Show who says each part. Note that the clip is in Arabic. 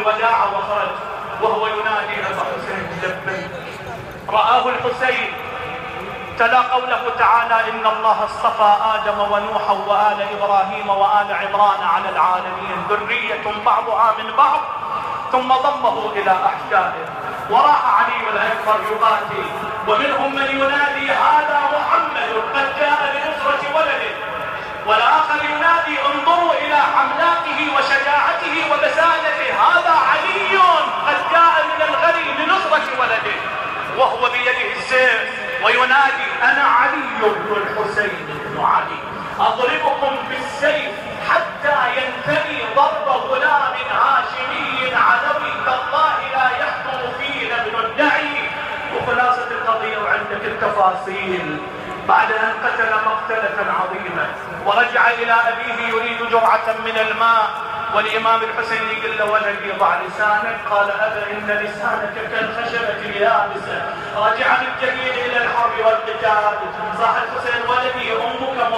Speaker 1: الوداع وخرج وهو ينادي أبا حسين لبيك. رآه الحسين، تلا قوله تعالى إن الله اصطفى آدم ونوحا وآل إبراهيم وآل عمران على العالمين ذرية بعضها من بعض، ثم ضمه إلى أحشائه. وراح علي الأكبر يقاتل، ومنهم من ينادي هذا محمد قد جاء لنصرة ولده، والآخر ينادي انظروا إلى حملاته وشجاعته وبسالته، هذا علي قد جاء من الغري لنصرة ولده، وهو بيده السيف وينادي أنا علي بن الحسين بن علي أضربكم بالسيف حتى ينتهي ضرب غلام هاشمي علوي تالله لا يحكم فينا ابن الدعي. وخلاصة القضية وعندك التفاصيل، بعد أن قتل مقتلة عظيمة ورجع إلى أبيه يريد جرعة من الماء، والإمام الحسين يقول له ولدي ضع لسانك، قال أبا إن لسانك كالخشبة اليابسة، راجعا الجديد إلى الحرب والقتال. صاح الحسين ولدي أمك